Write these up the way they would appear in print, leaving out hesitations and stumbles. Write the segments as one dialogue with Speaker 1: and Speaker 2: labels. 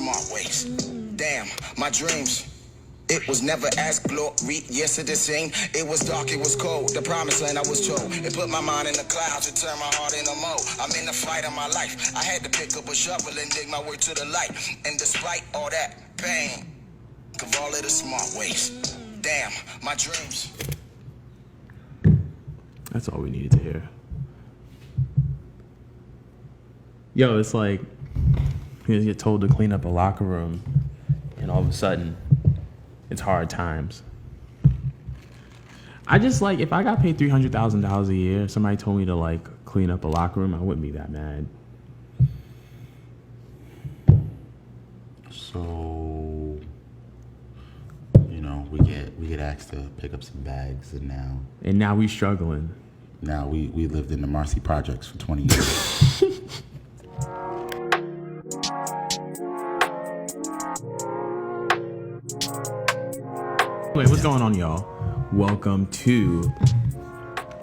Speaker 1: smart ways. Damn, my dreams. It was never as glorious as it seemed. It was dark, it was cold. The promised land I was told. It put my mind in the clouds, it turned my heart into mold. I'm in the fight of my life. I had to pick up a shovel and dig my way to the light. And despite all that pain, of all of the smart ways. Damn, my dreams.
Speaker 2: That's all we needed to hear. Yo, it's like you get told to clean up a locker room, and all of a sudden, it's hard times. I just like, if I got paid $300,000 a year, somebody told me to like clean up a locker room, I wouldn't be that mad.
Speaker 3: So, you know, we get asked to pick up some bags, and
Speaker 2: now we struggling.
Speaker 3: Now we lived in the Marcy projects for 20 years.
Speaker 2: Anyway, what's going on, y'all? Welcome to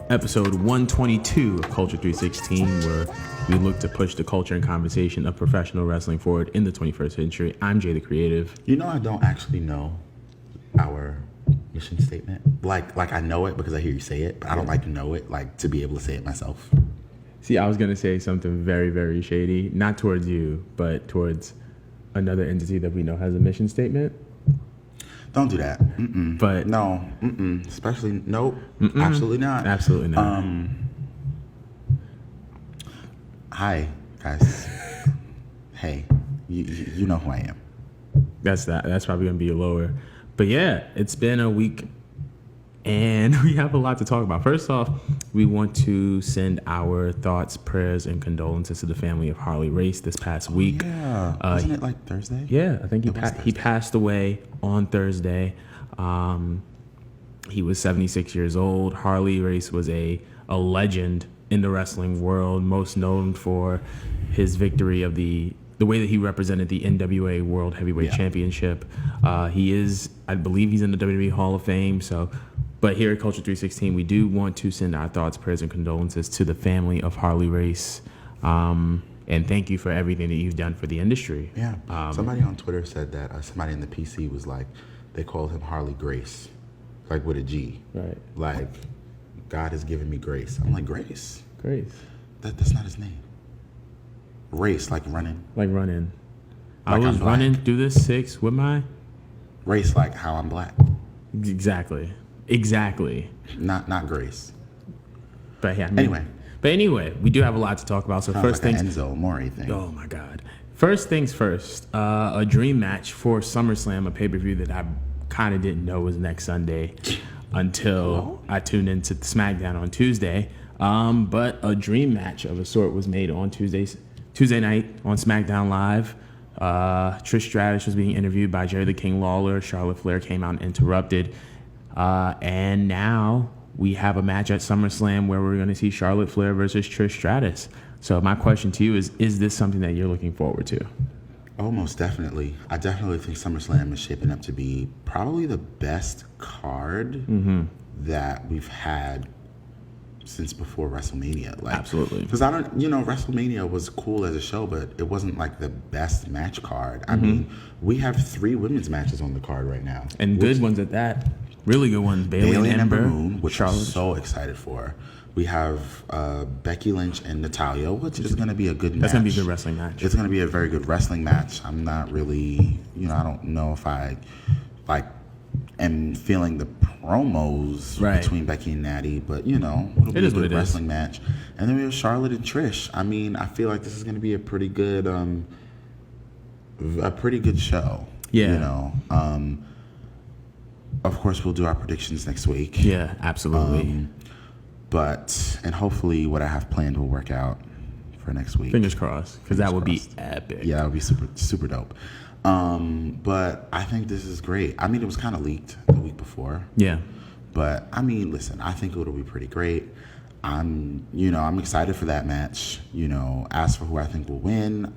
Speaker 2: episode 122 of Culture 316, where we look to push the culture and conversation of professional wrestling forward in the 21st century. I'm Jay the Creative.
Speaker 3: You know, I don't actually know our mission statement. Like I know it because I hear you say it, but I don't like to know it, like to be able to say it myself.
Speaker 2: See, I was going to say something very, very shady, not towards you, but towards another entity that we know has a mission statement.
Speaker 3: Don't do that. Mm-mm.
Speaker 2: But
Speaker 3: no, mm-mm. Especially nope. Mm-mm. Absolutely not.
Speaker 2: Absolutely not.
Speaker 3: Hi guys. Hey, you know who I am.
Speaker 2: That's probably gonna be lower. But yeah, it's been a week, and we have a lot to talk about. First off, we want to send our thoughts, prayers, and condolences to the family of Harley Race this past week.
Speaker 3: Yeah, wasn't it like Thursday?
Speaker 2: Yeah, I think he passed away on Thursday. He was 76 years old. Harley Race was a legend in the wrestling world, most known for his victory of the way that he represented the NWA World Heavyweight Championship. I believe he's in the WWE Hall of Fame. But here at Culture 316, we do want to send our thoughts, prayers, and condolences to the family of Harley Race. And thank you for everything that you've done for the industry.
Speaker 3: Yeah. Somebody on Twitter said that somebody in the PC was like, they called him Harley Grace, like with a G. Right. Like, God has given me grace. I'm like, Grace?
Speaker 2: Grace.
Speaker 3: That's not his name. Race, like running.
Speaker 2: Like running. I was running through the 6 with my...
Speaker 3: Race, like how I'm black.
Speaker 2: Exactly.
Speaker 3: Not Grace.
Speaker 2: But yeah. Anyway, we do have a lot to talk about. So
Speaker 3: sounds
Speaker 2: first
Speaker 3: like
Speaker 2: things...
Speaker 3: Enzo Amore thing.
Speaker 2: Oh my God. First things first. A dream match for SummerSlam, a pay-per-view that I kind of didn't know was next Sunday until I tuned into SmackDown on Tuesday. But a dream match of a sort was made on Tuesday night on SmackDown Live. Trish Stratus was being interviewed by Jerry the King Lawler. Charlotte Flair came out and interrupted. And now we have a match at SummerSlam where we're going to see Charlotte Flair versus Trish Stratus. So my question to you is this something that you're looking forward to?
Speaker 3: Oh, most definitely. I definitely think SummerSlam is shaping up to be probably the best card that we've had since before WrestleMania. Like,
Speaker 2: absolutely.
Speaker 3: Because WrestleMania was cool as a show, but it wasn't like the best match card. I mean, we have 3 women's matches on the card right now.
Speaker 2: And good ones at that. Really good ones. Bayley and Ember
Speaker 3: Moon, which I'm so excited for. We have Becky Lynch and Natalya, which is going to be a good match.
Speaker 2: That's going to be a good wrestling match.
Speaker 3: It's going to be a very good wrestling match. I'm not really, I don't know if I am feeling the promos between Becky and Natty, but it'll be a good wrestling match. And then we have Charlotte and Trish. I mean, I feel like this is going to be a pretty good show. Yeah. Of course, we'll do our predictions next week.
Speaker 2: Yeah, absolutely.
Speaker 3: And hopefully what I have planned will work out for next week.
Speaker 2: Fingers crossed, because that would be epic.
Speaker 3: Yeah, that would be super, super dope. But I think this is great. I mean, it was kind of leaked the week before. Yeah. But, I mean, listen, I think it'll be pretty great. I'm excited for that match. As for who I think will win,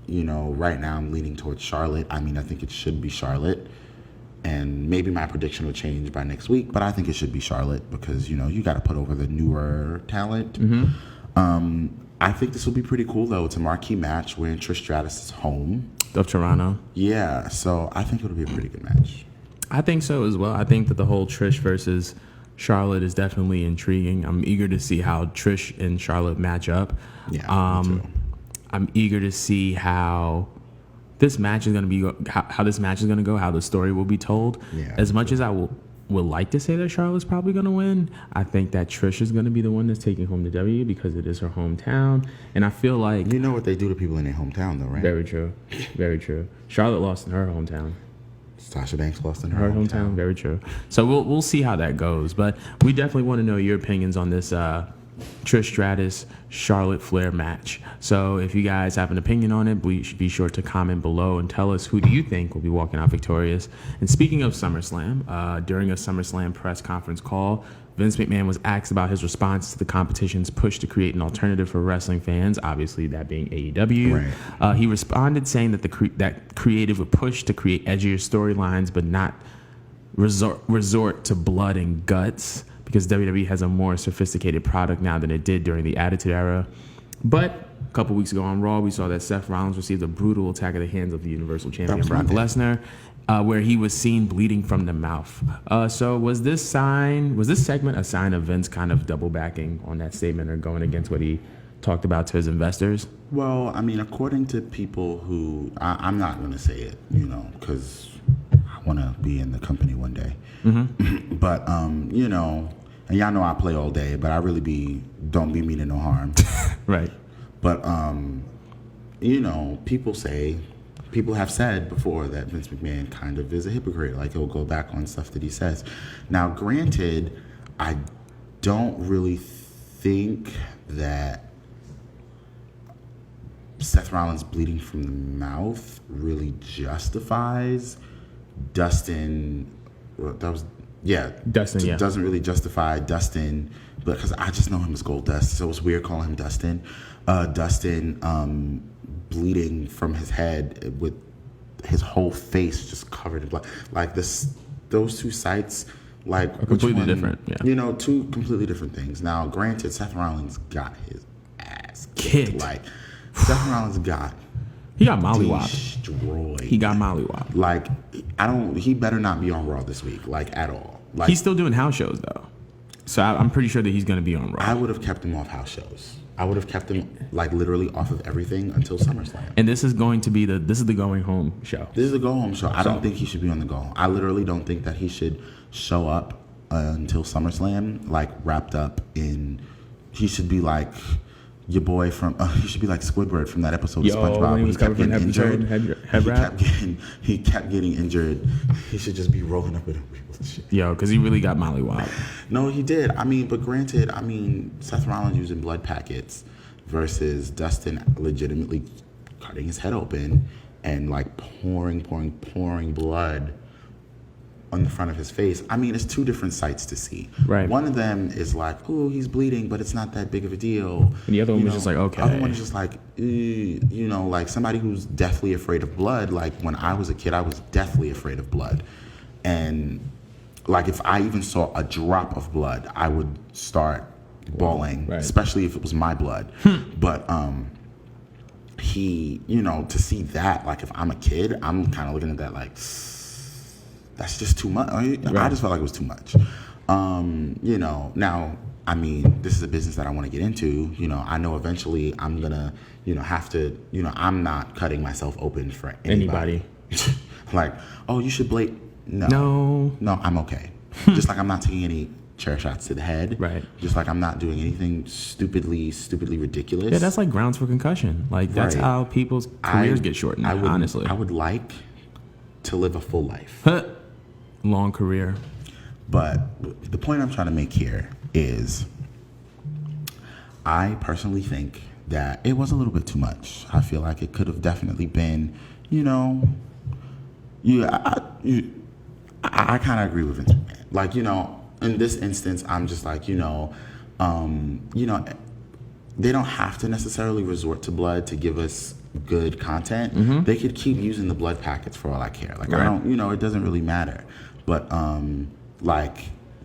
Speaker 3: right now I'm leaning towards Charlotte. I mean, I think it should be Charlotte. And maybe my prediction will change by next week, but I think it should be Charlotte because, you got to put over the newer talent. I think this will be pretty cool, though. It's a marquee match. We're in Trish Stratus' home.
Speaker 2: of Toronto.
Speaker 3: Yeah, so I think it'll be a pretty good match.
Speaker 2: I think so as well. I think that the whole Trish versus Charlotte is definitely intriguing. I'm eager to see how Trish and Charlotte match up.
Speaker 3: Yeah, me too.
Speaker 2: I'm eager to see how this match is going to be, how this match is going to go, how the story will be told.
Speaker 3: Yeah,
Speaker 2: as much as I would like to say that Charlotte's probably going to win, I think that Trish is going to be the one that's taking home the W because it is her hometown. And I feel like...
Speaker 3: You know what they do to people in their hometown, though, right?
Speaker 2: Very true. Very true. Charlotte lost in her hometown.
Speaker 3: Sasha Banks lost in her hometown.
Speaker 2: Very true. So we'll see how that goes. But we definitely want to know your opinions on this Trish Stratus, Charlotte Flair match. So if you guys have an opinion on it, be sure to comment below and tell us who do you think will be walking out victorious. And speaking of SummerSlam, during a SummerSlam press conference call, Vince McMahon was asked about his response to the competition's push to create an alternative for wrestling fans, obviously that being AEW.
Speaker 3: Right.
Speaker 2: He responded saying that that creative would push to create edgier storylines, but not resort to blood and guts, because WWE has a more sophisticated product now than it did during the Attitude Era. But a couple weeks ago on Raw, we saw that Seth Rollins received a brutal attack at the hands of the Universal Champion Brock Lesnar, where he was seen bleeding from the mouth. So was this segment a sign of Vince kind of double backing on that statement or going against what he talked about to his investors?
Speaker 3: Well, I mean, according to people who... I'm not going to say it, because I want to be in the company one day. Mm-hmm. But, and y'all know I play all day, but I really don't be meaning no harm.
Speaker 2: Right.
Speaker 3: But, people have said before that Vince McMahon kind of is a hypocrite. Like, he'll go back on stuff that he says. Now, granted, I don't really think that Seth Rollins bleeding from the mouth really justifies Dustin.
Speaker 2: Dustin, yeah.
Speaker 3: Doesn't really justify Dustin, because I just know him as Goldust, so it's weird calling him Dustin. Dustin bleeding from his head with his whole face just covered in blood. Like those two sites, like
Speaker 2: are completely different. Yeah.
Speaker 3: Two completely different things. Now, granted, Seth Rollins got his ass
Speaker 2: kicked.
Speaker 3: Like Seth Rollins
Speaker 2: he got mollywopped.
Speaker 3: Destroyed.
Speaker 2: He got mollywopped.
Speaker 3: Like, he better not be on Raw this week, like, at all. Like,
Speaker 2: he's still doing house shows, though. So I'm pretty sure that he's going to be on Raw.
Speaker 3: I would have kept him off house shows. I would have kept him, like, literally off of everything until SummerSlam.
Speaker 2: And this is going to be the going home show.
Speaker 3: This is the go home show. I don't think he should be on the go home. I literally don't think that he should show up until SummerSlam, like, wrapped up in... He should be like... Your boy from he should be like Squidward from that episode of SpongeBob
Speaker 2: when he was
Speaker 3: kept getting injured.
Speaker 2: He
Speaker 3: kept getting injured. He should just be rolling up with him.
Speaker 2: Because he really got mollywopped.
Speaker 3: No, he did. But granted, Seth Rollins using blood packets versus Dustin legitimately cutting his head open and like pouring blood on the front of his face. It's two different sights to see.
Speaker 2: Right.
Speaker 3: One of them is like, oh, he's bleeding, but it's not that big of a deal.
Speaker 2: And the other one was just like, okay.
Speaker 3: The other one is just like, like somebody who's deathly afraid of blood. Like when I was a kid, I was deathly afraid of blood. And like if I even saw a drop of blood, I would start bawling, right. Especially if it was my blood. But he, to see that, like if I'm a kid, I'm kind of looking at that like, that's just too much. I just felt like it was too much. Now, this is a business that I want to get into. I know eventually I'm going to, have to, I'm not cutting myself open for anybody. Like, oh, you should bleed. No, I'm okay. Just like I'm not taking any chair shots to the head.
Speaker 2: Right.
Speaker 3: Just like I'm not doing anything stupidly ridiculous.
Speaker 2: Yeah, that's like grounds for concussion. Like that's how people's careers get shortened, honestly.
Speaker 3: I would like to live a full life.
Speaker 2: Long career.
Speaker 3: But the point I'm trying to make here is I personally think that it was a little bit too much. I feel like it could have definitely been, I kind of agree with Vince McMahon. Like, in this instance, I'm just like, they don't have to necessarily resort to blood to give us good content. Mm-hmm. They could keep using the blood packets for all I care. Like, right. I don't, it doesn't really matter. But, like,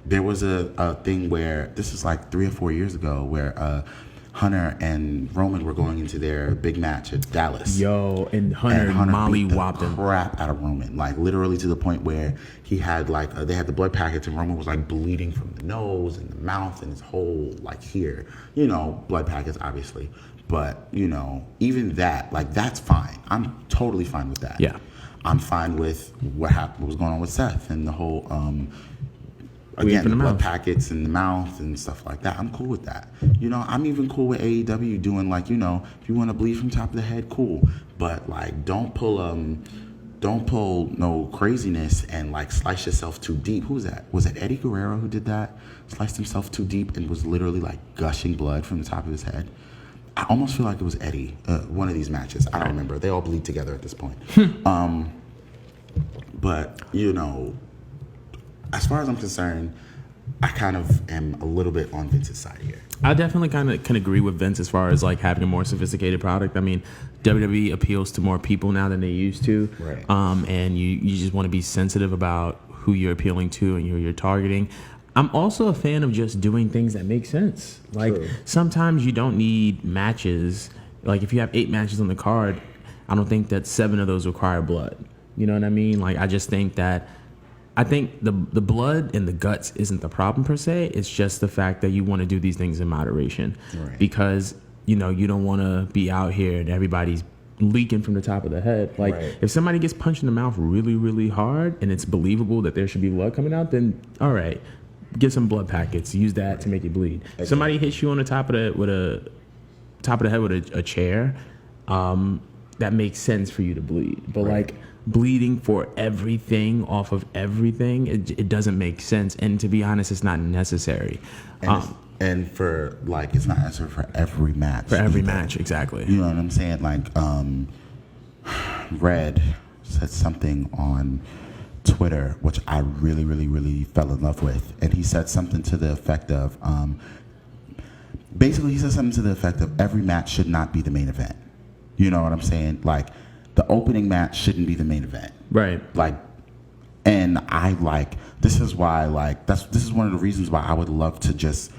Speaker 3: there was a thing where, this is like 3 or 4 years ago, where Hunter and Roman were going into their big match at Dallas.
Speaker 2: Yo, and Hunter Molly whopped him
Speaker 3: crap out of Roman, like literally to the point where he had like they had the blood packets and Roman was like bleeding from the nose and the mouth and his whole like here, you know, blood packets obviously, but you know, even that, like that's fine. I'm totally fine with that.
Speaker 2: Yeah,
Speaker 3: I'm fine with what was going on with Seth and the whole again, the blood packets in the mouth and stuff like that. I'm cool with that. You know, I'm even cool with AEW doing like, you know, if you want to bleed from top of the head, cool. But like, don't pull no craziness and like slice yourself too deep. Who was that? Was it Eddie Guerrero who did that? Sliced himself too deep and was literally like gushing blood from the top of his head. I almost feel like it was Eddie, one of these matches. I don't remember. They all bleed together at this point. But you know, as far as I'm concerned, I kind of am a little bit on Vince's side here.
Speaker 2: I definitely kind of can agree with Vince as far as like having a more sophisticated product. I mean, WWE appeals to more people now than they used to.
Speaker 3: Right.
Speaker 2: And you just want to be sensitive about who you're appealing to and who you're targeting. I'm also a fan of just doing things that make sense. Like sometimes you don't need matches. Like if you have 8 matches on the card, I don't think that 7 of those require blood. You know what I mean? Like I just think that I think the blood and the guts isn't the problem per se. It's just the fact that you want to do these things in moderation, because you know you don't want to be out here and everybody's leaking from the top of the head. Like if somebody gets punched in the mouth really, really hard and it's believable that there should be blood coming out, then all right, get some blood packets. Use that to make it bleed. Exactly. Somebody hits you on the top of the head with a chair. That makes sense for you to bleed, but like bleeding for everything off of everything, it doesn't make sense, and to be honest, it's not necessary.
Speaker 3: And for like, it's not necessary for every match.
Speaker 2: For every match, exactly.
Speaker 3: You know what I'm saying? Like, Red said something on Twitter which I really, really, really fell in love with, and he said something to the effect of, basically, he said something to the effect of every match should not be the main event. You know what I'm saying? Like, the opening match shouldn't be the main event.
Speaker 2: Right.
Speaker 3: Like, and I like, this is why, like, this is one of the reasons why I would love to just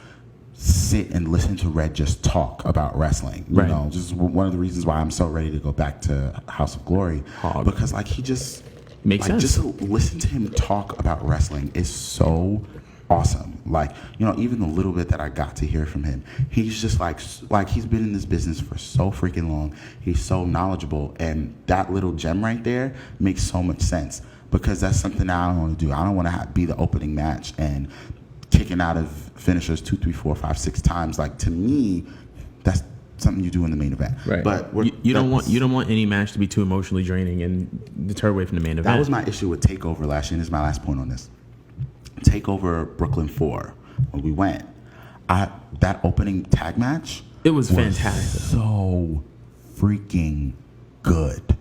Speaker 3: sit and listen to Red just talk about wrestling. You know, just one of the reasons why I'm so ready to go back to House of Glory. Because, like, he just makes sense. Just to listen to him talk about wrestling is so awesome. Like, you know, even the little bit that I got to hear from him, he's just like he's been in this business for so freaking long. He's so knowledgeable, and that little gem right there makes so much sense, because that's something that I don't want to do. I don't want to be the opening match and kicking out of finishers 2, 3, 4, 5, 6 times. Like, to me, that's something you do in the main event.
Speaker 2: Right.
Speaker 3: But
Speaker 2: you don't want any match to be too emotionally draining and deter away from the main event.
Speaker 3: That was my issue with TakeOver last year, and this is my last point on this. TakeOver Brooklyn 4, when we went, that opening tag match,
Speaker 2: it was fantastic.
Speaker 3: So freaking good,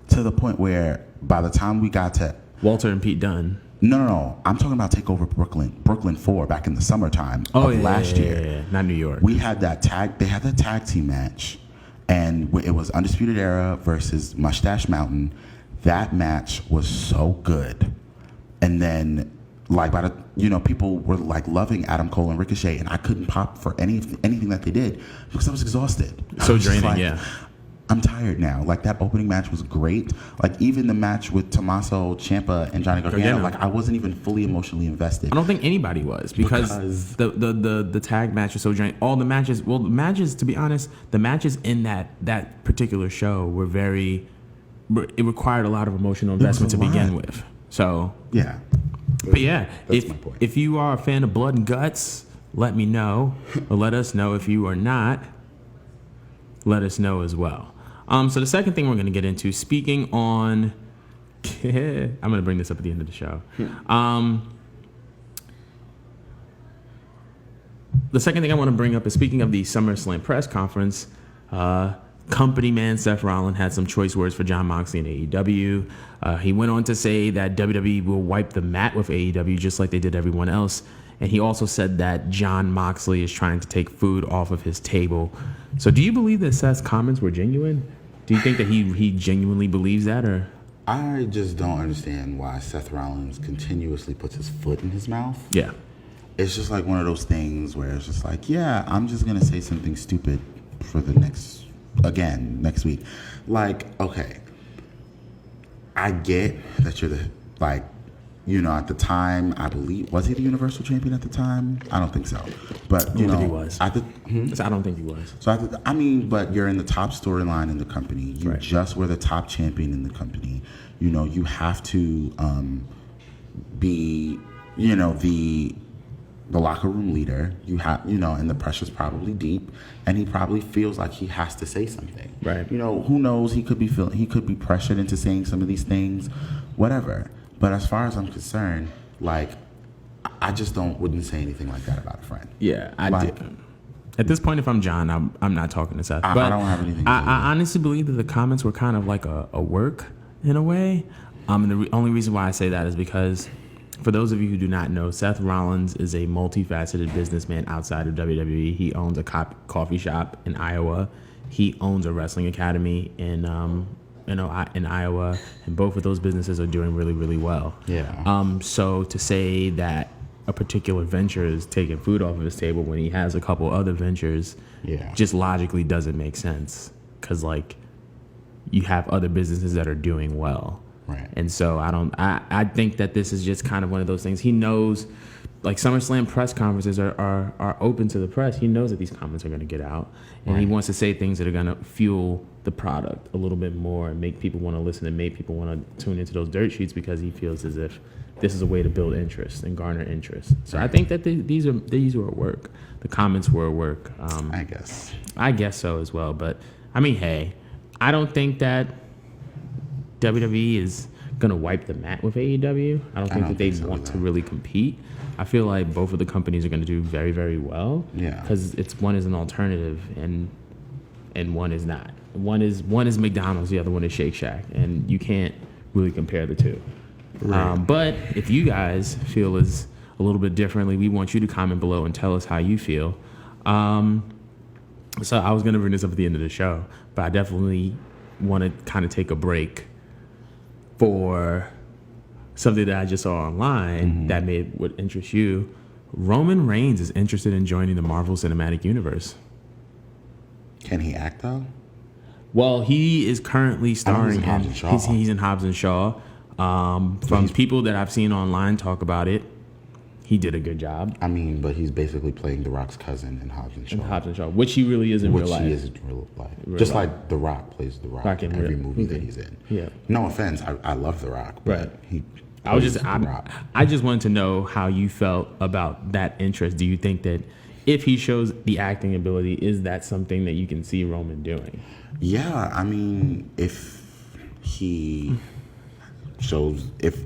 Speaker 3: to the point where by the time we got to
Speaker 2: Walter and Pete Dunne.
Speaker 3: No, I'm talking about TakeOver Brooklyn 4 back in the summertime of last year.
Speaker 2: Yeah, not New York.
Speaker 3: We had that they had that tag team match, and it was Undisputed Era versus Mustache Mountain. That match was so good, and then, like, by the, you know, people were like loving Adam Cole and Ricochet, and I couldn't pop for anything that they did because I was exhausted.
Speaker 2: So draining,
Speaker 3: I'm tired now. Like, that opening match was great. Like, even the match with Tommaso Ciampa and Johnny Gargano, like, I wasn't even fully emotionally invested.
Speaker 2: I don't think anybody was, because the tag match was so draining. All the matches, to be honest, the matches in that particular show were it required a lot of emotional investment to begin with. So
Speaker 3: yeah.
Speaker 2: But yeah,
Speaker 3: that's my point.
Speaker 2: If you are a fan of blood and guts, let me know, or let us know. If you are not, let us know as well. So the second thing we're going to get into, speaking on, I'm going to bring this up at the end of the show. The second thing I want to bring up is, speaking of the SummerSlam press conference, company man Seth Rollins had some choice words for Jon Moxley and AEW. He went on to say that WWE will wipe the mat with AEW just like they did everyone else. And he also said that Jon Moxley is trying to take food off of his table. So do you believe that Seth's comments were genuine? Do you think that he genuinely believes that? Or
Speaker 3: I just don't understand why Seth Rollins continuously puts his foot in his mouth.
Speaker 2: Yeah.
Speaker 3: it's just like one of those things where it's just like, yeah, I'm just gonna say something stupid for the next week. Like, okay, I get that you're the, like, you know, at the time, I believe, was he the Universal Champion at the time? I don't think so. But, you know,
Speaker 2: he was. I don't think he was.
Speaker 3: So, I mean, but you're in the top storyline in the company. You
Speaker 2: right.
Speaker 3: just were the top champion in the company. You know, you have to be, you know, the locker room leader. You have, you know, and the pressure's probably deep, and he probably feels like he has to say something.
Speaker 2: Right.
Speaker 3: You know, who knows? He could be pressured into saying some of these things, whatever. But as far as I'm concerned, like, I just wouldn't say anything like that about a friend.
Speaker 2: Yeah, I did. At this point, if I'm John, I'm not talking to Seth.
Speaker 3: I don't have anything to
Speaker 2: I honestly believe that the comments were kind of like a work in a way. And the only reason why I say that is because, for those of you who do not know, Seth Rollins is a multifaceted businessman outside of WWE. He owns a coffee shop in Iowa. He owns a wrestling academy in Iowa, and both of those businesses are doing really, really well.
Speaker 3: Yeah.
Speaker 2: So to say that a particular venture is taking food off of his table when he has a couple other ventures, just logically doesn't make sense. Because, like, you have other businesses that are doing well.
Speaker 3: Right.
Speaker 2: And so I think that this is just kind of one of those things. He knows, like, SummerSlam press conferences are open to the press. He knows that these comments are going to get out, and he wants to say things that are going to fuel the product a little bit more and make people want to listen and make people want to tune into those dirt sheets, because he feels as if this is a way to build interest and garner interest. So I think that these were at work. The comments were at work. I guess so as well. But I mean, hey, I don't think that WWE is going to wipe the mat with AEW. I don't think that they want to really compete. I feel like both of the companies are going to do very, very well.
Speaker 3: Yeah.
Speaker 2: Because one is an alternative and one is not. One is McDonald's, the other one is Shake Shack, and you can't really compare the two. Right. But if you guys feel a little bit differently, we want you to comment below and tell us how you feel. So I was going to bring this up at the end of the show, but I definitely want to kind of take a break for something that I just saw online that would interest you. Roman Reigns is interested in joining the Marvel Cinematic Universe.
Speaker 3: Can he act, though?
Speaker 2: Well, he is currently starring he's in Hobbs and Shaw. From people that I've seen online talk about it, he did a good job.
Speaker 3: I mean, but he's basically playing The Rock's cousin in Hobbs and Shaw.
Speaker 2: Which he really is in real life.
Speaker 3: Which he is in real life. Just like The Rock plays The Rock in every movie that he's in.
Speaker 2: Yeah.
Speaker 3: No offense, I love The Rock. But
Speaker 2: I just wanted to know how you felt about that interest. Do you think that if he shows the acting ability, is that something that you can see Roman doing?
Speaker 3: Yeah, I mean, if he shows, if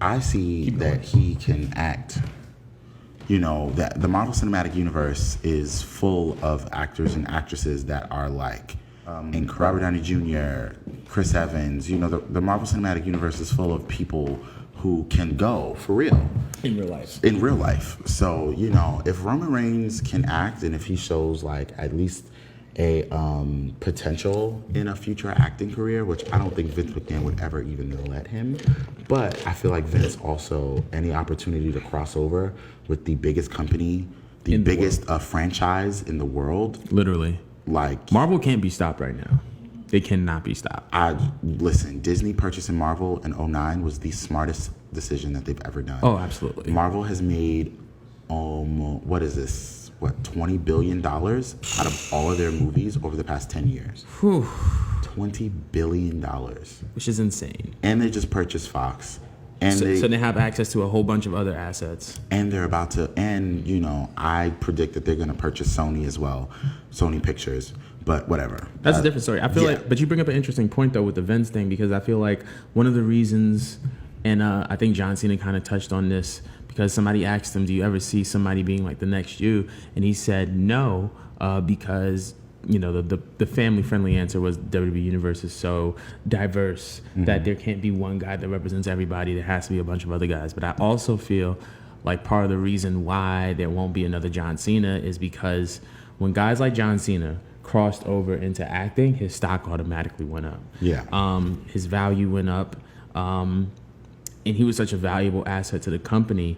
Speaker 3: I see that he can act, you know, that the Marvel Cinematic Universe is full of actors and actresses that are like Robert Downey Jr., Chris Evans. You know, the Marvel Cinematic Universe is full of people who can go for real.
Speaker 2: In real life.
Speaker 3: So, you know, if Roman Reigns can act, and if he shows like at least a potential in a future acting career, which I don't think Vince McMahon would ever even let him. But I feel like Vince also, any opportunity to cross over with the biggest company, the biggest franchise in the world.
Speaker 2: Literally.
Speaker 3: Like,
Speaker 2: Marvel can't be stopped right now. They cannot be stopped.
Speaker 3: Listen, Disney purchasing Marvel in 2009 was the smartest decision that they've ever done.
Speaker 2: Oh, absolutely.
Speaker 3: Marvel has made, $20 billion out of all of their movies over the past 10 years.
Speaker 2: Whew.
Speaker 3: $20 billion.
Speaker 2: Which is insane.
Speaker 3: And they just purchased Fox. And
Speaker 2: so they have access to a whole bunch of other assets.
Speaker 3: And they're about to, and, you know, I predict that they're going to purchase Sony as well, Sony Pictures. But whatever.
Speaker 2: That's a different story. I feel like, but you bring up an interesting point, though, with the Vince thing, because I feel like one of the reasons, and I think John Cena kind of touched on this, because somebody asked him, do you ever see somebody being like the next you? And he said no, because, you know, the family-friendly answer was WWE Universe is so diverse that there can't be one guy that represents everybody. There has to be a bunch of other guys. But I also feel like part of the reason why there won't be another John Cena is because when guys like John Cena crossed over into acting, his stock automatically went up.
Speaker 3: Yeah.
Speaker 2: His value went up. And he was such a valuable asset to the company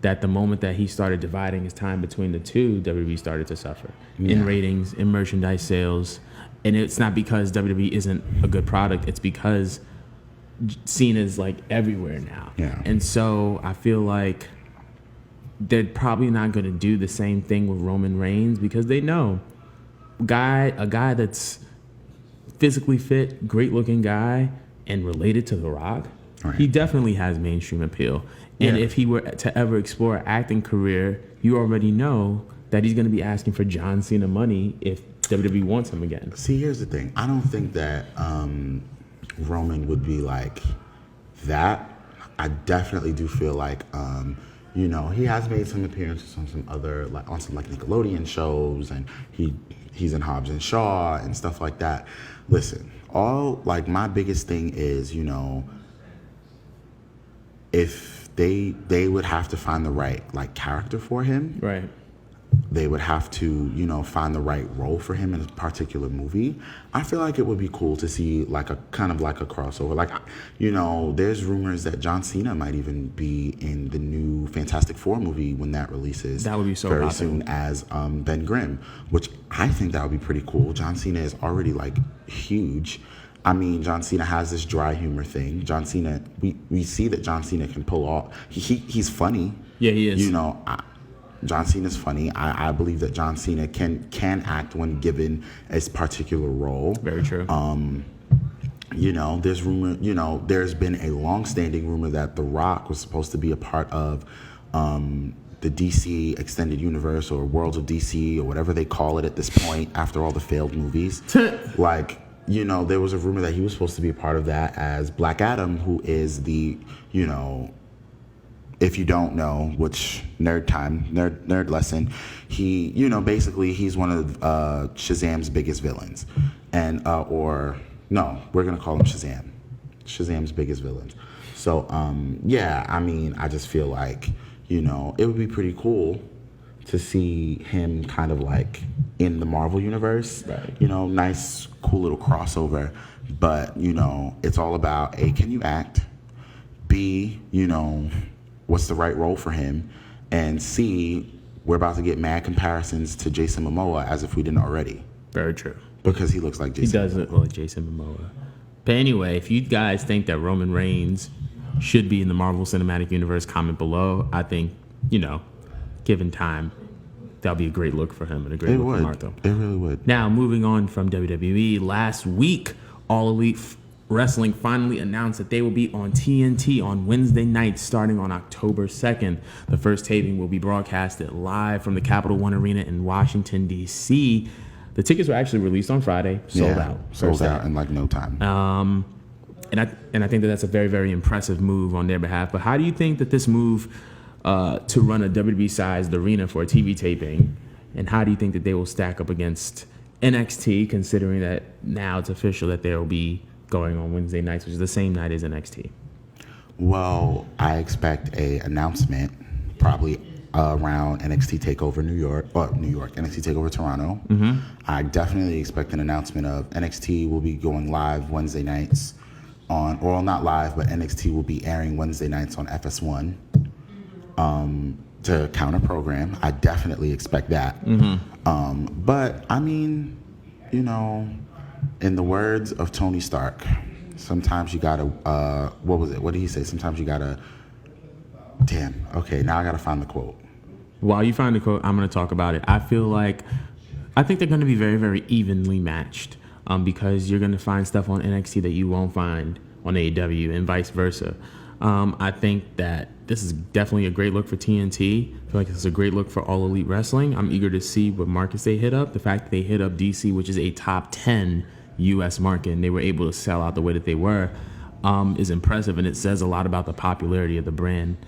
Speaker 2: that the moment that he started dividing his time between the two, WWE started to suffer in ratings, in merchandise sales. And it's not because WWE isn't a good product. It's because Cena's like everywhere now.
Speaker 3: Yeah.
Speaker 2: And so I feel like they're probably not going to do the same thing with Roman Reigns because they know a guy that's physically fit, great looking guy, and related to The Rock, he definitely has mainstream appeal. And if he were to ever explore an acting career, you already know that he's going to be asking for John Cena money if WWE wants him again.
Speaker 3: See, here's the thing. I don't think that Roman would be like that. I definitely do feel like, you know, he has made some appearances on some other, like on some like Nickelodeon shows, and he's in Hobbs and Shaw and stuff like that. Listen, my biggest thing is, you know, if they would have to find the right like character for him.
Speaker 2: Right.
Speaker 3: They would have to, you know, find the right role for him in a particular movie. I feel like it would be cool to see like a kind of like a crossover. Like, you know, there's rumors that John Cena might even be in the new Fantastic Four movie when that releases.
Speaker 2: That would be so
Speaker 3: very
Speaker 2: awesome.
Speaker 3: soon as Ben Grimm, which I think that would be pretty cool. John Cena is already like huge. I mean, John Cena has this dry humor thing. John Cena, we see that John Cena can pull off. He's funny.
Speaker 2: Yeah, he is.
Speaker 3: You know, John Cena's funny. I believe that John Cena can act when given a particular role.
Speaker 2: Very true.
Speaker 3: You know, there's been a long-standing rumor that The Rock was supposed to be a part of the DC Extended Universe or Worlds of DC or whatever they call it at this point after all the failed movies. Like, you know, there was a rumor that he was supposed to be a part of that as Black Adam, who is the, you know, if you don't know, which nerd lesson, he, you know, basically he's one of Shazam's biggest villains. And, or, no, we're going to call him Shazam. Shazam's biggest villains. So, yeah, I mean, I just feel like, you know, it would be pretty cool to see him kind of like in the Marvel universe.
Speaker 2: Right.
Speaker 3: You know, nice, cool little crossover. But, you know, it's all about, A, can you act? B, you know, what's the right role for him? And C, we're about to get mad comparisons to Jason Momoa as if we didn't already.
Speaker 2: Very true.
Speaker 3: Because he looks like Jason
Speaker 2: He does look like Jason Momoa. But anyway, if you guys think that Roman Reigns should be in the Marvel Cinematic Universe, comment below. I think, you know, given time, that'll be a great look for him and a great look for Martha.
Speaker 3: It really would.
Speaker 2: Now, moving on from WWE, last week, All Elite Wrestling finally announced that they will be on TNT on Wednesday nights starting on October 2nd. The first taping will be broadcasted live from the Capital One Arena in Washington, D.C. The tickets were actually released on Friday, sold out.
Speaker 3: Sold out in like no time.
Speaker 2: And I think that that's a very, very impressive move on their behalf. But how do you think that this move to run a WWE-sized arena for a TV taping, and how do you think that they will stack up against NXT, considering that now it's official that they will be going on Wednesday nights, which is the same night as NXT?
Speaker 3: Well, I expect a announcement probably around NXT TakeOver NXT TakeOver Toronto. Mm-hmm. I definitely expect an announcement of NXT will be going live Wednesday nights on, or not live, but NXT will be airing Wednesday nights on FS1 to counter program. I definitely expect that. Mm-hmm. But I mean, you know, in the words of Tony Stark, sometimes you gotta, what was it? What did he say? Sometimes you gotta, damn, okay, now I gotta find the quote.
Speaker 2: While you find the quote, I'm gonna talk about it. I think they're gonna be very, very evenly matched because you're gonna find stuff on NXT that you won't find on AEW and vice versa. I think that this is definitely a great look for TNT. I feel like it's a great look for All Elite Wrestling. I'm eager to see what markets they hit up. The fact that they hit up DC, which is a top 10 U.S. market, and they were able to sell out the way that they were, is impressive. And it says a lot about the popularity of the brand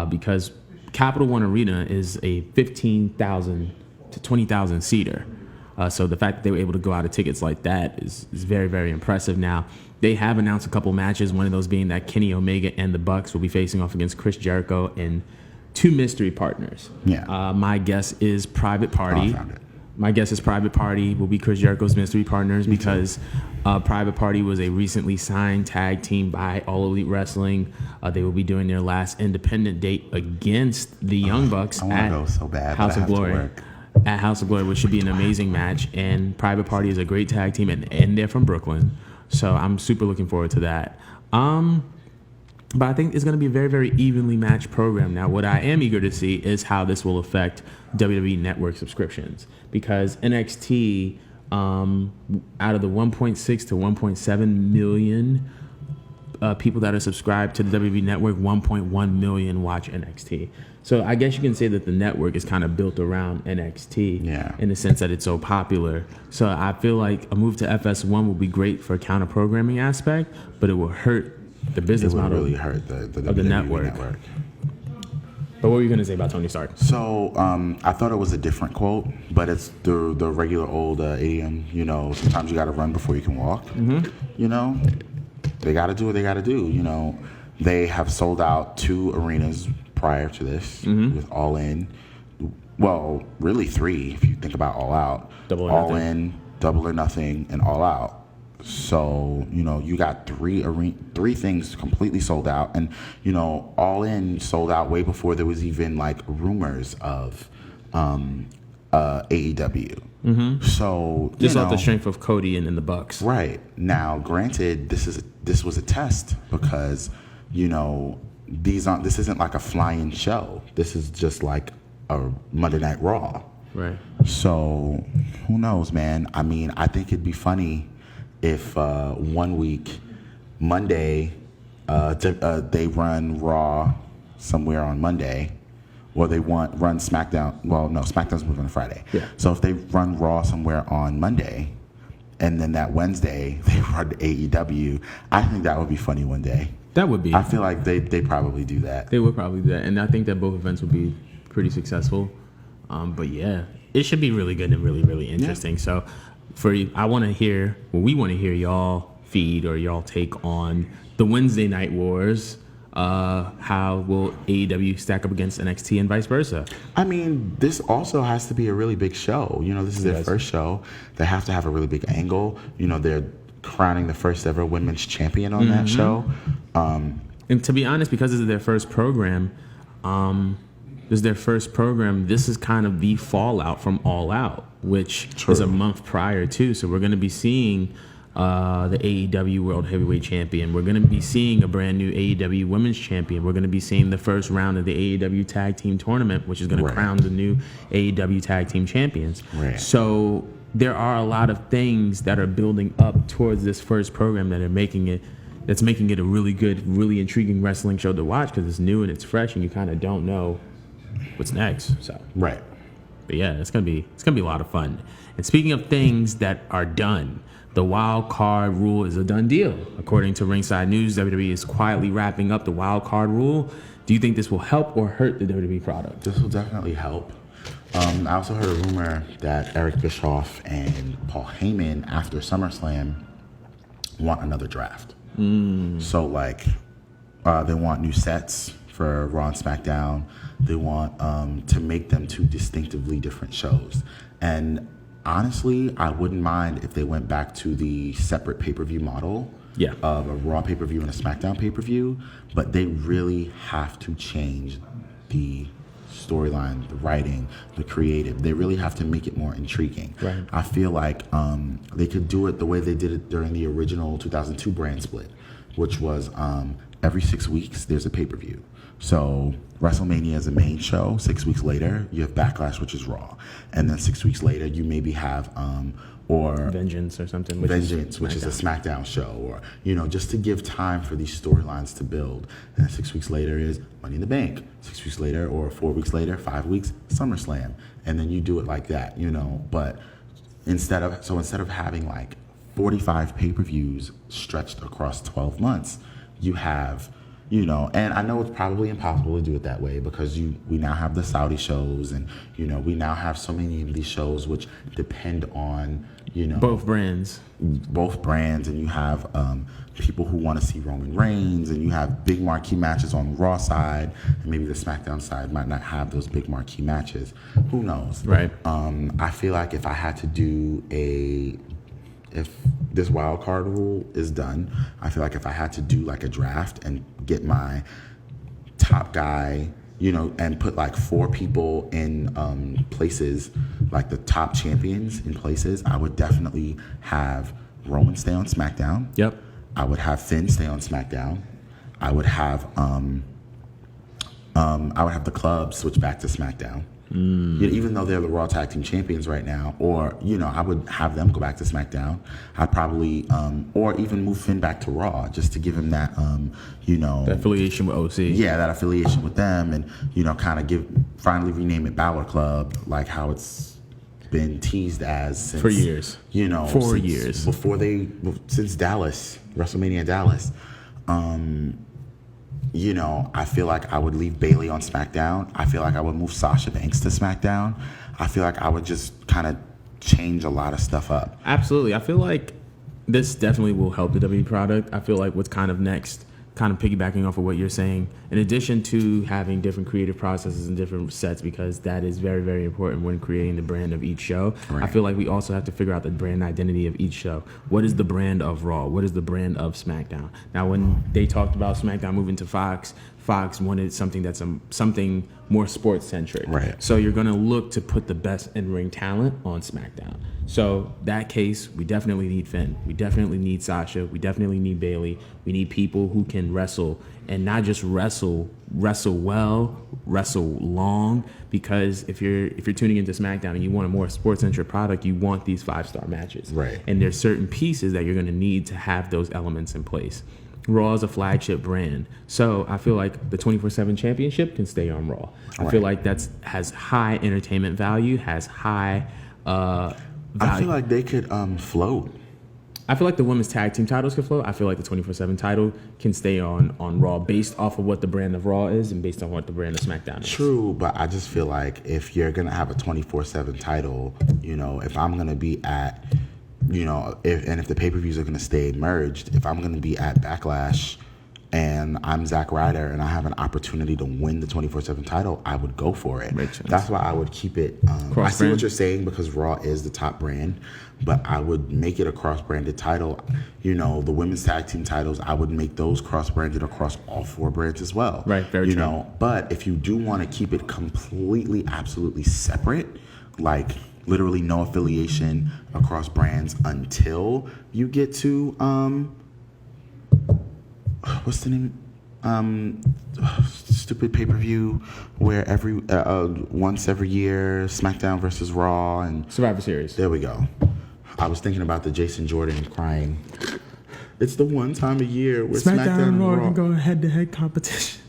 Speaker 2: because Capital One Arena is a 15,000 to 20,000 seater. So the fact that they were able to go out of tickets like that is very, very impressive. Now, they have announced a couple matches, one of those being that Kenny Omega and the Bucks will be facing off against Chris Jericho and two mystery partners.
Speaker 3: Yeah.
Speaker 2: My guess is Private Party. My guess is Private Party will be Chris Jericho's mystery partners because Private Party was a recently signed tag team by All Elite Wrestling. They will be doing their last independent date against the Young Bucks at House of Glory. At House of Glory, which should be an amazing match. And Private Party is a great tag team, and they're from Brooklyn. So I'm super looking forward to that. But I think it's going to be a very, very evenly matched program. Now, what I am eager to see is how this will affect WWE Network subscriptions. Because NXT, out of the 1.6 to 1.7 million people that are subscribed to the WWE Network, 1.1 million watch NXT. So I guess you can say that the network is kind of built around NXT in the sense that it's so popular. So I feel like a move to FS1 will be great for a counter programming aspect, but it will hurt the business model.
Speaker 3: Really hurt the
Speaker 2: of the network. But what were you going to say about Tony Stark?
Speaker 3: So I thought it was a different quote, but it's the regular old idiom. You know, sometimes you got to run before you can walk. Mm-hmm. You know, they got to do what they got to do. You know, they have sold out 2 arenas prior to this with All In. Well, really 3 if you think about All Out. All In, Double or Nothing, and All Out. So, you know, you got 3 things completely sold out. And, you know, All In sold out way before there was even, like, rumors of AEW. Mm-hmm. So,
Speaker 2: just off the strength of Cody and the Bucks.
Speaker 3: Right. Now, granted, this was a test because, you know, this isn't like a fly-in show. This is just like a Monday Night Raw.
Speaker 2: Right.
Speaker 3: So, who knows, man? I mean, I think it'd be funny if 1 week, Monday, they run Raw somewhere on Monday, or they run SmackDown. Well, no, SmackDown's moving on Friday.
Speaker 2: Yeah.
Speaker 3: So if they run Raw somewhere on Monday, and then that Wednesday they run AEW, I think that would be funny one day.
Speaker 2: That would be.
Speaker 3: I feel like they probably do that.
Speaker 2: They would probably do that, and I think that both events would be pretty successful. But yeah, it should be really good and really, really interesting. Yeah. So. We want to hear y'all feed or y'all take on the Wednesday Night Wars. How will AEW stack up against NXT and vice versa?
Speaker 3: I mean, this also has to be a really big show. You know, this is their first show. They have to have a really big angle. You know, they're crowning the first ever women's champion on that show.
Speaker 2: And to be honest, because this is their first program, this is kind of the fallout from All Out, which is a month prior too. So we're going to be seeing the AEW World Heavyweight Champion. We're going to be seeing a brand new AEW Women's Champion. We're going to be seeing the first round of the AEW Tag Team Tournament, which is going to crown the new AEW Tag Team Champions.
Speaker 3: Right.
Speaker 2: So there are a lot of things that are building up towards this first program that's making it a really good, really intriguing wrestling show to watch because it's new and it's fresh and you kind of don't know what's next. So
Speaker 3: right.
Speaker 2: But yeah, it's gonna be a lot of fun. And speaking of things that are done, the wild card rule is a done deal. According to Ringside News, WWE is quietly wrapping up the wild card rule. Do you think this will help or hurt the WWE product?
Speaker 3: This will definitely help. I also heard a rumor that Eric Bischoff and Paul Heyman after SummerSlam want another draft. So like they want new sets for Raw and SmackDown. They want to make them 2 distinctively different shows. And honestly, I wouldn't mind if they went back to the separate pay-per-view model of a Raw pay-per-view and a SmackDown pay-per-view. But they really have to change the storyline, the writing, the creative. They really have to make it more intriguing.
Speaker 2: Right.
Speaker 3: I feel like they could do it the way they did it during the original 2002 brand split, which was every 6 weeks there's a pay-per-view. So WrestleMania is a main show. 6 weeks later, you have Backlash, which is Raw. And then 6 weeks later, you maybe have
Speaker 2: Vengeance or something.
Speaker 3: Which is a SmackDown show. Or, you know, just to give time for these storylines to build. And then 6 weeks later is Money in the Bank. 6 weeks later or 4 weeks later, 5 weeks, SummerSlam. And then you do it like that, you know. But instead of having like 45 pay-per-views stretched across 12 months, you have And I know it's probably impossible to do it that way because we now have the Saudi shows, and we now have so many of these shows which depend on
Speaker 2: both brands,
Speaker 3: and you have people who want to see Roman Reigns, and you have big marquee matches on the Raw side, and maybe the SmackDown side might not have those big marquee matches. Who knows?
Speaker 2: Right.
Speaker 3: I feel like if I had to do if this wild card rule is done, I feel like if I had to do like a draft and get my top guy, and put like 4 people in places, like the top champions in places, I would definitely have Roman stay on SmackDown.
Speaker 2: Yep.
Speaker 3: I would have Finn stay on SmackDown. I would have the club switch back to SmackDown. Even though they're the Raw Tag Team Champions right now, or I would have them go back to SmackDown. I'd probably, or even move Finn back to Raw just to give him that,
Speaker 2: that affiliation with OC.
Speaker 3: Yeah, that affiliation with them, and kind of finally rename it Balor Club, like how it's been teased as since,
Speaker 2: for years. 4 years
Speaker 3: since Dallas, WrestleMania Dallas. I feel like I would leave Bayley on SmackDown. I feel like I would move Sasha Banks to SmackDown. I feel like I would just kind of change a lot of stuff up.
Speaker 2: Absolutely. I feel like this definitely will help the WWE product. I feel like what's kind of next, kind of piggybacking off of what you're saying, in addition to having different creative processes and different sets, because that is very, very important when creating the brand of each show. Right. I feel like we also have to figure out the brand identity of each show. What is the brand of Raw? What is the brand of SmackDown? Now, when they talked about SmackDown moving to Fox wanted something that's something more sports centric.
Speaker 3: Right.
Speaker 2: So you're going to look to put the best in-ring talent on SmackDown. So that case, we definitely need Finn. We definitely need Sasha. We definitely need Bayley. We need people who can wrestle, and not just wrestle well, wrestle long. Because if you're tuning into SmackDown and you want a more sports centric product, you want these 5-star matches.
Speaker 3: Right.
Speaker 2: And there's certain pieces that you're going to need to have those elements in place. Raw is a flagship brand, so I feel like the 24/7 championship can stay on Raw. I feel like has high entertainment value, has high value.
Speaker 3: I feel like they could float.
Speaker 2: I feel like the women's tag team titles could float. I feel like the 24/7 title can stay on Raw based off of what the brand of Raw is and based on what the brand of SmackDown is.
Speaker 3: True, but I just feel like if you're gonna have a 24/7 title, if I'm gonna be at if the pay-per-views are going to stay merged, if I'm going to be at Backlash and I'm Zack Ryder and I have an opportunity to win the 24/7 title, I would go for it. That's why I would keep it. I see what you're saying because Raw is the top brand, but I would make it a cross-branded title. The women's tag team titles, I would make those cross-branded across all 4 brands as well.
Speaker 2: Right, very true.
Speaker 3: But if you do want to keep it completely, absolutely separate, like literally no affiliation across brands until you get to what's the name? Stupid pay-per-view where once every year SmackDown versus Raw and
Speaker 2: Survivor Series.
Speaker 3: There we go. I was thinking about the Jason Jordan crying. It's the one time a year where SmackDown and Raw
Speaker 2: can go head-to-head competition.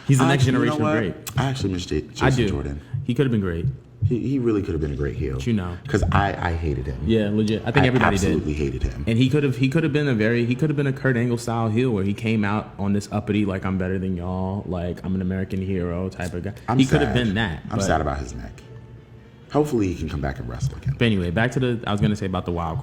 Speaker 2: He's the next generation of great.
Speaker 3: I actually miss Jason Jordan.
Speaker 2: He could have been great.
Speaker 3: He really could have been a great heel.
Speaker 2: But
Speaker 3: because I hated him.
Speaker 2: Yeah, legit. I think everybody
Speaker 3: absolutely hated him.
Speaker 2: And he could have been a Kurt Angle style heel where he came out on this uppity, like I'm better than y'all, like I'm an American hero type of guy. He could have been that.
Speaker 3: I'm sad about his neck. Hopefully he can come back and wrestle again.
Speaker 2: But anyway, back to I was gonna say about the wild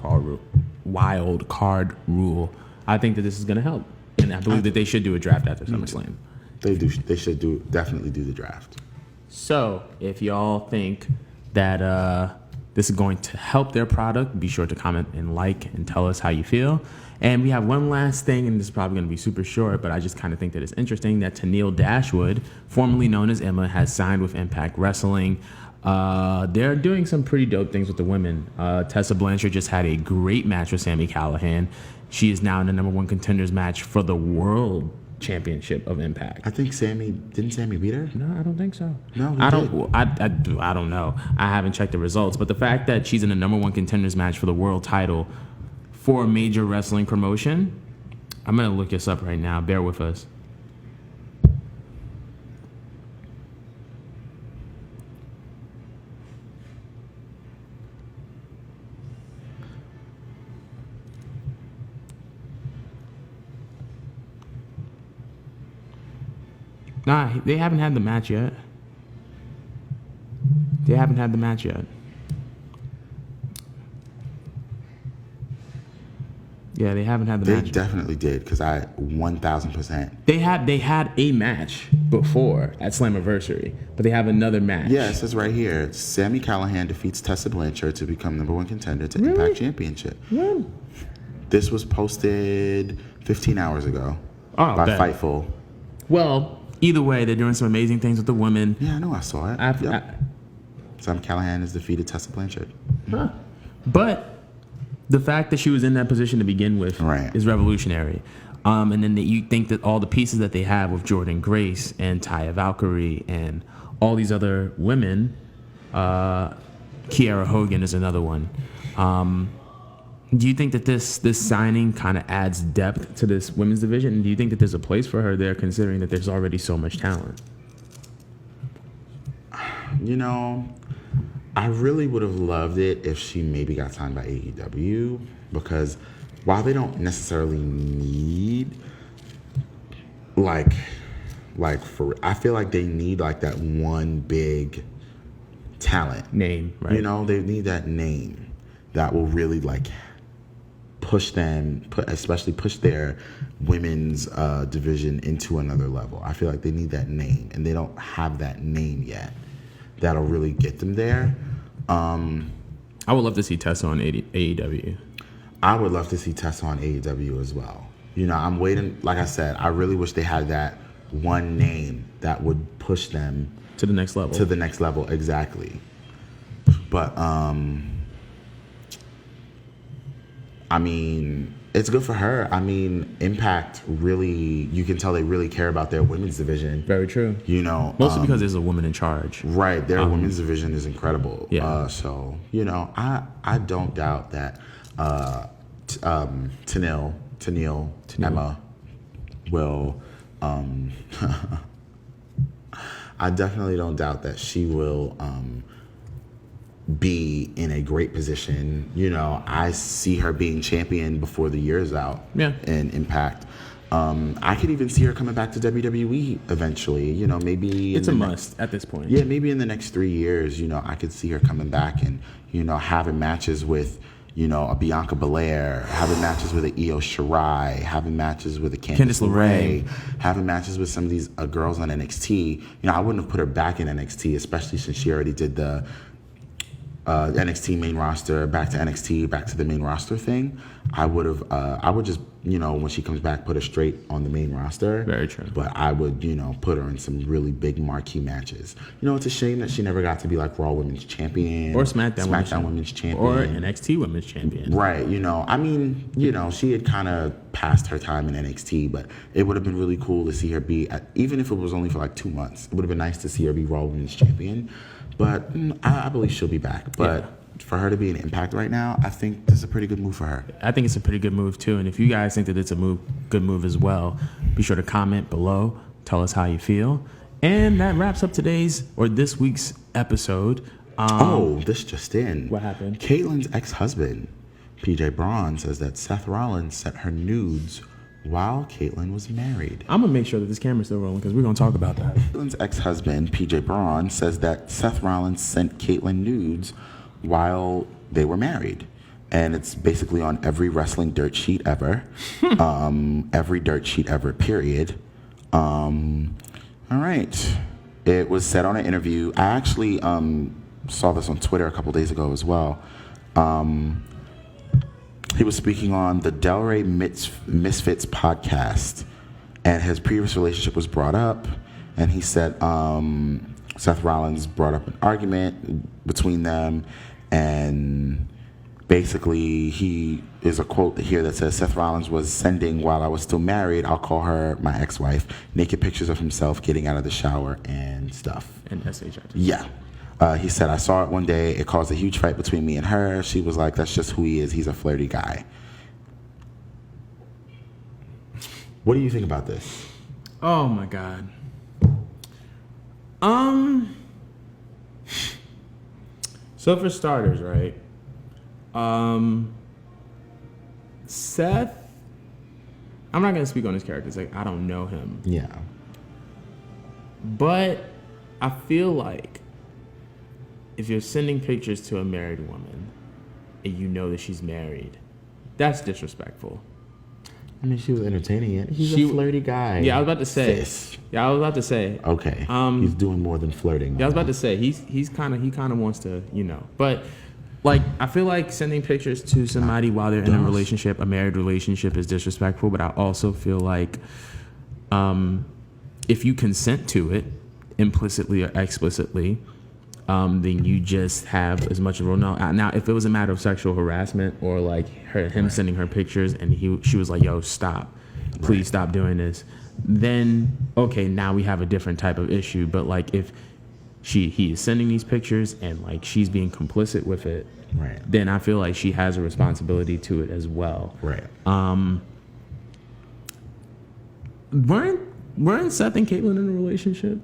Speaker 2: card rule. I think that this is gonna help, and I believe that they should do a draft after SummerSlam.
Speaker 3: They should definitely do the draft.
Speaker 2: So, if y'all think that this is going to help their product, be sure to comment and like and tell us how you feel. And we have one last thing, and this is probably going to be super short, but I just kind of think that it's interesting that Tenille Dashwood, formerly known as Emma, has signed with Impact Wrestling. They're doing some pretty dope things with the women. Tessa Blanchard just had a great match with Sami Callihan. She is now in the #1 contenders match for the World Championship of Impact.
Speaker 3: I think didn't Sami beat her?
Speaker 2: No, I don't think so.
Speaker 3: No,
Speaker 2: I don't know. I haven't checked the results, but the fact that she's in the #1 contenders match for the world title for a major wrestling promotion, I'm gonna look this up right now. Bear with us. Nah, they haven't had the match yet. Yeah, they haven't had the match.
Speaker 3: They definitely did, because I 1,000%.
Speaker 2: They had a match before at Slammiversary, but they have another match.
Speaker 3: Yeah, it says right here, Sami Callihan defeats Tessa Blanchard to become #1 contender to Impact Championship.
Speaker 2: Really?
Speaker 3: This was posted 15 hours ago
Speaker 2: by
Speaker 3: Fightful.
Speaker 2: Well, either way, they're doing some amazing things with the women.
Speaker 3: Yeah, I know, I saw it. Sami Callihan has defeated Tessa Blanchard.
Speaker 2: Huh. But the fact that she was in that position to begin with is revolutionary. And then you think that all the pieces that they have with Jordynne Grace and Taya Valkyrie and all these other women, Kiera Hogan is another one. Do you think that this signing kind of adds depth to this women's division? And do you think that there's a place for her there, considering that there's already so much talent?
Speaker 3: You know, I really would have loved it if she maybe got signed by AEW, because while they don't necessarily need I feel like they need like that one big talent
Speaker 2: name, right?
Speaker 3: You know, they need that name that will really like especially push their women's division into another level. I feel like they need that name, and they don't have that name yet that'll really get them there.
Speaker 2: I would love to see Tessa on AEW.
Speaker 3: I would love to see Tessa on AEW as well. You know, I'm waiting. Like I said, I really wish they had that one name that would push them
Speaker 2: to the next level.
Speaker 3: To the next level, exactly. But I mean, it's good for her. I mean, Impact really, you can tell they really care about their women's division.
Speaker 2: Very true.
Speaker 3: You know,
Speaker 2: mostly because there's a woman in charge.
Speaker 3: Right. Their women's division is incredible.
Speaker 2: Yeah.
Speaker 3: So, you know, I don't doubt that Tenille, Emma will, I definitely don't doubt that she will be in a great position. You know, I see her being champion before the year's out in Impact. I could even see her coming back to WWE eventually. You know, maybe
Speaker 2: it's a must at this point.
Speaker 3: Yeah, maybe in the next 3 years, you know, I could see her coming back and, you know, having matches with, you know, a Bianca Belair, having matches with an Io Shirai, having matches with a Candice LeRae, having matches with some of these girls on NXT. You know, I wouldn't have put her back in NXT, especially since she already did the NXT main roster, back to NXT, back to the main roster thing. I would just, you know, when she comes back, put her straight on the main roster.
Speaker 2: Very true.
Speaker 3: But I would, you know, put her in some really big marquee matches. You know, it's a shame that she never got to be like Raw Women's Champion.
Speaker 2: Or SmackDown
Speaker 3: Women's Champion.
Speaker 2: Or NXT Women's Champion.
Speaker 3: Right, you know, I mean, you know, she had kind of passed her time in NXT, but it would have been really cool to see her be, even if it was only for like 2 months, it would have been nice to see her be Raw Women's Champion. But I believe she'll be back. But for her to be in Impact right now, I think this is a pretty good move for her.
Speaker 2: I think it's a pretty good move, too. And if you guys think that it's a good move as well, be sure to comment below. Tell us how you feel. And that wraps up this week's episode.
Speaker 3: This just in.
Speaker 2: What happened?
Speaker 3: Caitlin's ex-husband, PJ Braun, says that Seth Rollins sent her nudes while Caitlyn was married.
Speaker 2: I'm going to make sure that this camera's still rolling because we're going to talk about that.
Speaker 3: Caitlin's ex-husband, PJ Braun, says that Seth Rollins sent Caitlyn nudes while they were married. And it's basically on every wrestling dirt sheet ever. Every dirt sheet ever, period. All right. It was said on an interview. I actually saw this on Twitter a couple days ago as well. He was speaking on the Delray Misfits podcast, and his previous relationship was brought up, and he said Seth Rollins brought up an argument between them, and basically he is a quote here that says, Seth Rollins was sending, while I was still married, I'll call her my ex-wife, naked pictures of himself getting out of the shower and stuff.
Speaker 2: And SHIT.
Speaker 3: Yeah. He said, I saw it one day. It caused a huge fight between me and her. She was like, that's just who he is. He's a flirty guy. What do you think about this?
Speaker 2: Oh, my God. So for starters, right? Seth, I'm not going to speak on his character. It's like, I don't know him.
Speaker 3: Yeah.
Speaker 2: But I feel like if you're sending pictures to a married woman and you know that she's married, that's disrespectful.
Speaker 3: I mean, she was entertaining it. He's a flirty guy.
Speaker 2: Yeah, I was about to say. Okay.
Speaker 3: He's doing more than flirting.
Speaker 2: Yeah, I was about to say he kind of wants to, But like, I feel like sending pictures to somebody while they're in a relationship, a married relationship, is disrespectful. But I also feel like, if you consent to it, implicitly or explicitly, then you just have as much of a role. Now, if it was a matter of sexual harassment or like him sending her pictures and she was like, "Yo, stop, please stop doing this," then okay, now we have a different type of issue. But like if he is sending these pictures and like she's being complicit with it, then I feel like she has a responsibility to it as well.
Speaker 3: Right.
Speaker 2: Weren't Seth and Caitlyn in a relationship?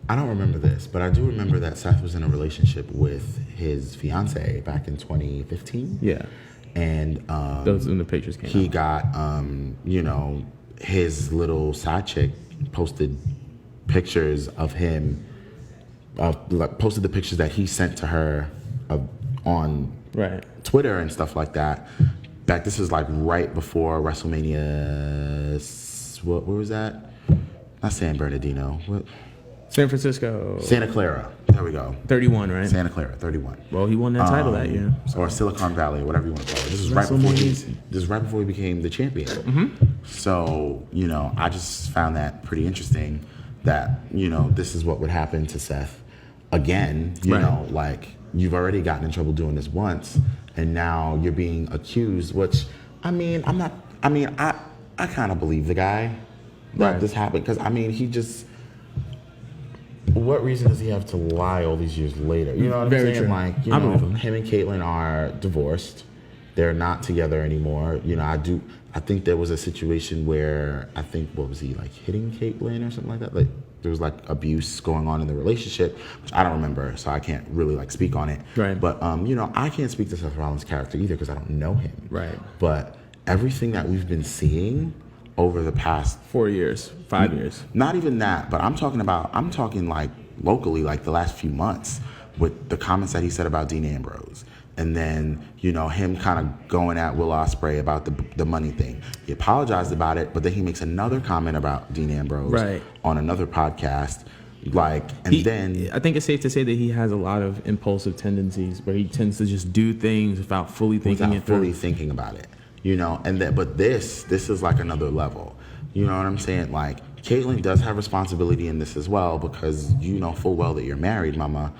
Speaker 3: I don't remember this, but I do remember that Seth was in a relationship with his fiance back in 2015.
Speaker 2: Yeah.
Speaker 3: And
Speaker 2: those in the pictures came
Speaker 3: he
Speaker 2: out.
Speaker 3: got, his little side chick posted pictures of him, posted the pictures that he sent to her on Twitter and stuff like that. This was like right before WrestleMania. What was that? Not San Bernardino. What?
Speaker 2: San Francisco.
Speaker 3: Santa Clara. There we go.
Speaker 2: 31, right?
Speaker 3: Santa Clara, 31.
Speaker 2: Well, he won that title that year.
Speaker 3: Or Silicon Valley, or whatever you want to call it. This is right before he became the champion.
Speaker 2: Mm-hmm.
Speaker 3: So, I just found that pretty interesting that, this is what would happen to Seth again. Like you've already gotten in trouble doing this once and now you're being accused, which, I kind of believe the guy that this happened. Because, he just... What reason does he have to lie all these years later? You know what I'm saying?
Speaker 2: True.
Speaker 3: Like, him and Caitlyn are divorced. They're not together anymore. I think there was a situation where what was he, like, hitting Caitlyn or something like that? Like, there was, like, abuse going on in the relationship, which I don't remember, so I can't really, like, speak on it.
Speaker 2: Right.
Speaker 3: But, I can't speak to Seth Rollins' character either because I don't know him.
Speaker 2: Right.
Speaker 3: But everything that we've been seeing over the past
Speaker 2: 4 years, 5 years.
Speaker 3: Not even that, but I'm talking like locally, like the last few months with the comments that he said about Dean Ambrose. And then, him kind of going at Will Ospreay about the money thing. He apologized about it, but then he makes another comment about Dean Ambrose on another podcast. I think it's safe to say that he has a lot of impulsive tendencies where he tends to just do things without fully thinking thinking about it. But this is like another level. You know what I'm saying? Like, Caitlyn does have responsibility in this as well because you know full well that you're married, mama,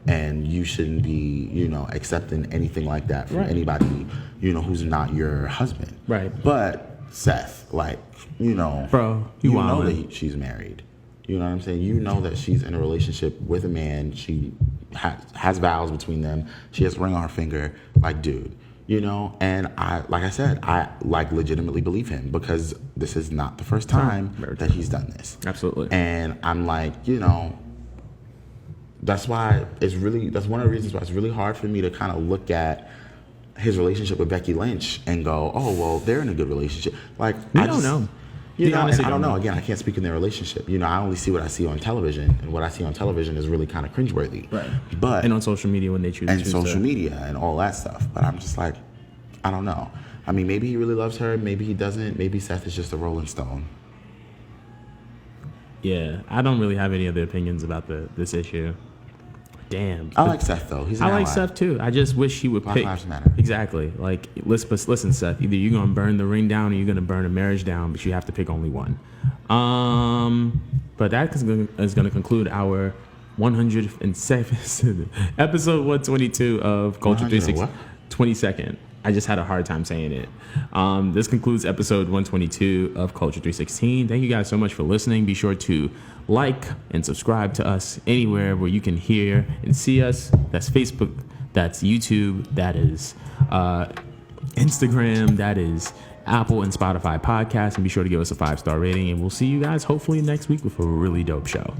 Speaker 3: and you shouldn't be, accepting anything like that from anybody, who's not your husband.
Speaker 2: Right.
Speaker 3: But Seth, like,
Speaker 2: bro,
Speaker 3: you know that she's married. You know what I'm saying? You know that she's in a relationship with a man. She has vows between them. She has a ring on her finger. Like, dude. And I legitimately believe him because this is not the first time that he's done this.
Speaker 2: Absolutely.
Speaker 3: And I'm like, that's one of the reasons why it's really hard for me to kind of look at his relationship with Becky Lynch and go, oh, well, they're in a good relationship. Like, I don't know. I don't know. Again, I can't speak in their relationship. I only see what I see on television, and what I see on television is really kind of cringeworthy.
Speaker 2: Right. And on social media when they choose.
Speaker 3: And social media and all that stuff. But I'm just like, I don't know. I mean, maybe he really loves her. Maybe he doesn't. Maybe Seth is just a Rolling Stone.
Speaker 2: Yeah, I don't really have any other opinions about this issue. Damn.
Speaker 3: I like Seth though. He's an ally.
Speaker 2: I like Seth too. I just wish he would
Speaker 3: Black
Speaker 2: pick.
Speaker 3: Lives Matter.
Speaker 2: Exactly. Like, listen, Seth. Either you're gonna burn the ring down or you're gonna burn a marriage down, but you have to pick only one. But that is gonna conclude our 107th episode 122 of Culture 360. 22nd. I just had a hard time saying it. This concludes episode 122 of Culture 316. Thank you guys so much for listening. Be sure to like and subscribe to us anywhere where you can hear and see us. That's Facebook, that's YouTube, that is Instagram, that is Apple and Spotify podcasts. And be sure to give us a 5-star rating. And we'll see you guys hopefully next week with a really dope show.